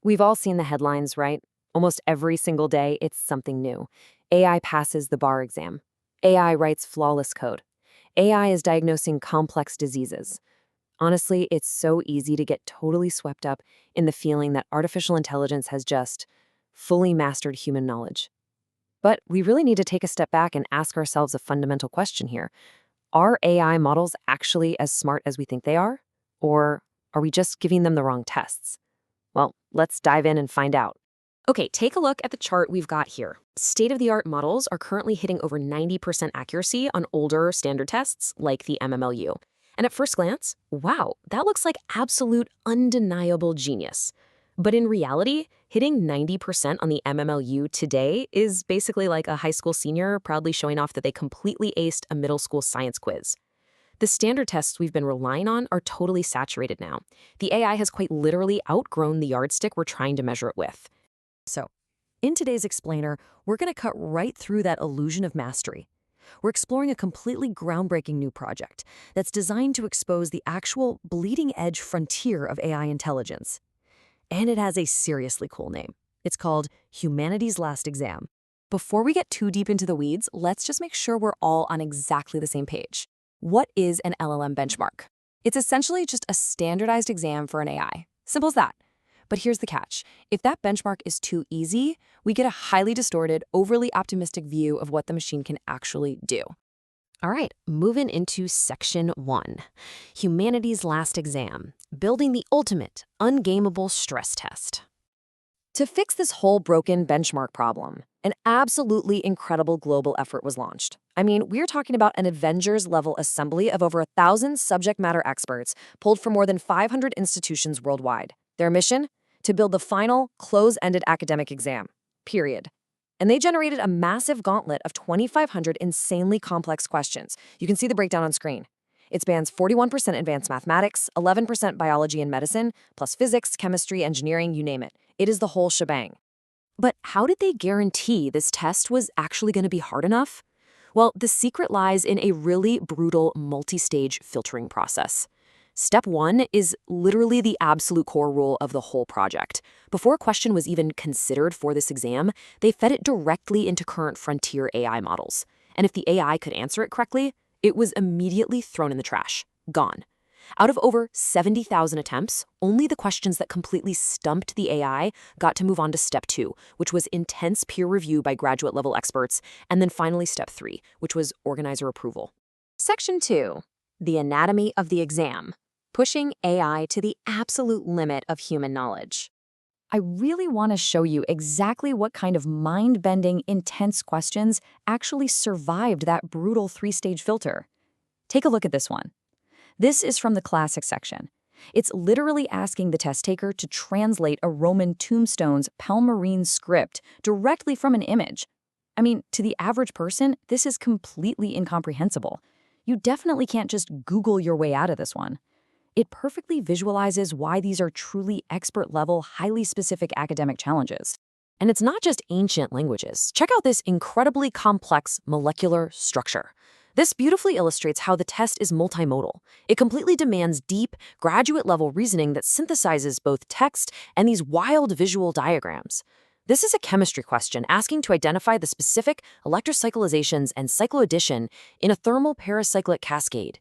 We've all seen the headlines, right? Almost every single day, it's something new. AI passes the bar exam. AI writes flawless code. AI is diagnosing complex diseases. Honestly, it's so easy to get totally swept up in the feeling that artificial intelligence has just fully mastered human knowledge. But we really need to take a step back and ask ourselves a fundamental question here. Are AI models actually as smart as we think they are? Or are we just giving them the wrong tests? Well, let's dive in and find out. Okay, take a look at the chart we've got here. State-of-the-art models are currently hitting over 90% accuracy on older standard tests like the MMLU. And at first glance, wow, that looks like absolute undeniable genius. But in reality, hitting 90% on the MMLU today is basically like a high school senior proudly showing off that they completely aced a middle school science quiz. The standard tests we've been relying on are totally saturated now. The AI has quite literally outgrown the yardstick we're trying to measure it with. So, in today's explainer, we're going to cut right through that illusion of mastery. We're exploring a completely groundbreaking new project that's designed to expose the actual bleeding-edge frontier of AI intelligence. And it has a seriously cool name. It's called Humanity's Last Exam. Before we get too deep into the weeds, let's just make sure we're all on exactly the same page. What is an LLM benchmark? It's essentially just a standardized exam for an AI. Simple as that. But here's the catch. If that benchmark is too easy, we get a highly distorted, overly optimistic view of what the machine can actually do. All right, moving into section 1. Humanity's Last Exam, building the ultimate, ungameable stress test. To fix this whole broken benchmark problem, an absolutely incredible global effort was launched. I mean, we're talking about an Avengers-level assembly of over 1,000 subject matter experts pulled from more than 500 institutions worldwide. Their mission? To build the final, close-ended academic exam. Period. And they generated a massive gauntlet of 2,500 insanely complex questions. You can see the breakdown on screen. It spans 41% advanced mathematics, 11% biology and medicine, plus physics, chemistry, engineering, you name it. It is the whole shebang. But how did they guarantee this test was actually going to be hard enough? Well, the secret lies in a really brutal multi-stage filtering process. Step 1 is literally the absolute core rule of the whole project. Before a question was even considered for this exam, they fed it directly into current frontier AI models. And if the AI could answer it correctly, it was immediately thrown in the trash. Gone. Out of over 70,000 attempts, only the questions that completely stumped the AI got to move on to step 2, which was intense peer review by graduate-level experts, and then finally step 3, which was organizer approval. Section 2. The anatomy of the exam. Pushing AI to the absolute limit of human knowledge. I really want to show you exactly what kind of mind-bending, intense questions actually survived that brutal 3-stage filter. Take a look at this one. This is from the classic section. It's literally asking the test taker to translate a Roman tombstone's Palmyrene script directly from an image. I mean, to the average person, this is completely incomprehensible. You definitely can't just Google your way out of this one. It perfectly visualizes why these are truly expert-level, highly specific academic challenges. And it's not just ancient languages. Check out this incredibly complex molecular structure. This beautifully illustrates how the test is multimodal. It completely demands deep, graduate-level reasoning that synthesizes both text and these wild visual diagrams. This is a chemistry question asking to identify the specific electrocyclizations and cycloaddition in a thermal paracyclic cascade.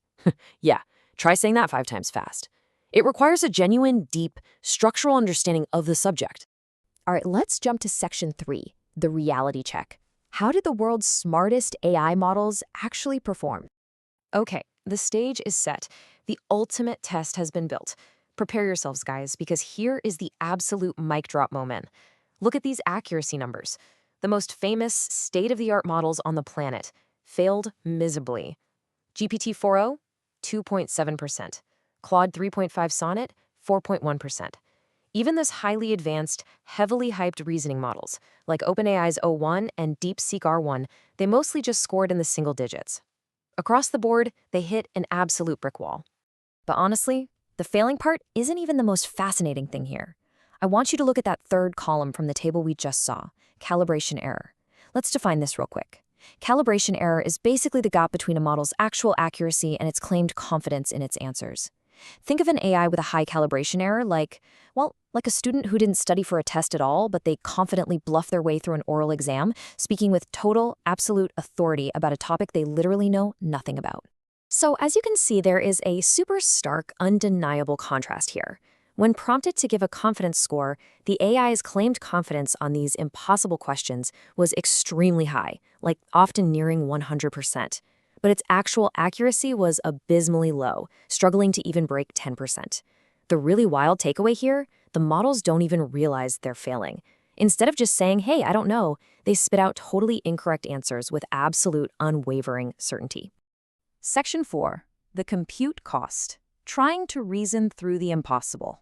Yeah. Try saying that 5 times fast. It requires a genuine, deep, structural understanding of the subject. All right, let's jump to section 3, the reality check. How did the world's smartest AI models actually perform? Okay, the stage is set. The ultimate test has been built. Prepare yourselves, guys, because here is the absolute mic drop moment. Look at these accuracy numbers. The most famous state-of-the-art models on the planet failed miserably. GPT-4o, 2.7%. Claude 3.5 Sonnet, 4.1%. Even this highly advanced, heavily hyped reasoning models, like OpenAI's O1 and DeepSeek R1, they mostly just scored in the single digits. Across the board, they hit an absolute brick wall. But honestly, the failing part isn't even the most fascinating thing here. I want you to look at that third column from the table we just saw, calibration error. Let's define this real quick. Calibration error is basically the gap between a model's actual accuracy and its claimed confidence in its answers. Think of an AI with a high calibration error like a student who didn't study for a test at all, but they confidently bluff their way through an oral exam, speaking with total, absolute authority about a topic they literally know nothing about. So, as you can see, there is a super stark, undeniable contrast here. When prompted to give a confidence score, the AI's claimed confidence on these impossible questions was extremely high, like often nearing 100%. But its actual accuracy was abysmally low, struggling to even break 10%. The really wild takeaway here, the models don't even realize they're failing. Instead of just saying, hey, I don't know, they spit out totally incorrect answers with absolute, unwavering certainty. Section 4. The compute cost. Trying to reason through the impossible.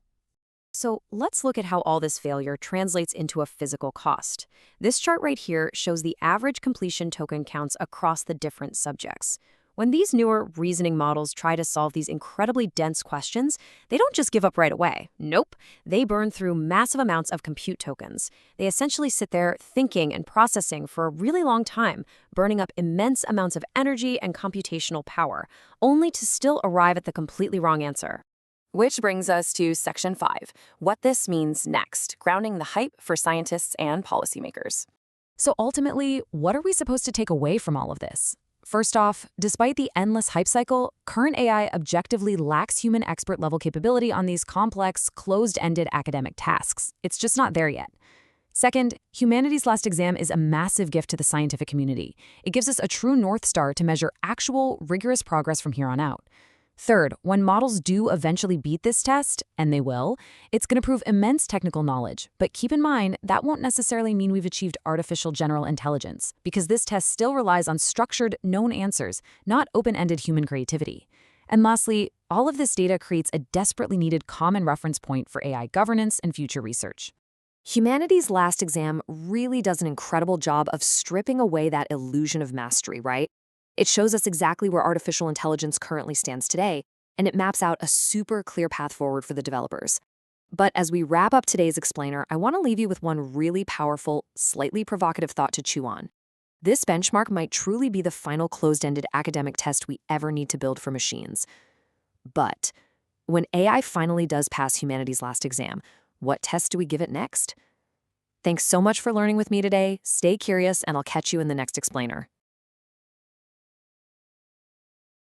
So let's look at how all this failure translates into a physical cost. This chart right here shows the average completion token counts across the different subjects. When these newer reasoning models try to solve these incredibly dense questions, they don't just give up right away. Nope. They burn through massive amounts of compute tokens. They essentially sit there thinking and processing for a really long time, burning up immense amounts of energy and computational power, only to still arrive at the completely wrong answer. Which brings us to Section 5, what this means next, grounding the hype for scientists and policymakers. So ultimately, what are we supposed to take away from all of this? First off, despite the endless hype cycle, current AI objectively lacks human expert-level capability on these complex, closed-ended academic tasks. It's just not there yet. Second, humanity's last exam is a massive gift to the scientific community. It gives us a true North Star to measure actual, rigorous progress from here on out. Third, when models do eventually beat this test, and they will, it's going to prove immense technical knowledge. But keep in mind, that won't necessarily mean we've achieved artificial general intelligence, because this test still relies on structured, known answers, not open-ended human creativity. And lastly, all of this data creates a desperately needed common reference point for AI governance and future research. Humanity's last exam really does an incredible job of stripping away that illusion of mastery, right? It shows us exactly where artificial intelligence currently stands today, and it maps out a super clear path forward for the developers. But as we wrap up today's explainer, I want to leave you with one really powerful, slightly provocative thought to chew on. This benchmark might truly be the final closed-ended academic test we ever need to build for machines. But when AI finally does pass humanity's last exam, what test do we give it next? Thanks so much for learning with me today. Stay curious, and I'll catch you in the next explainer.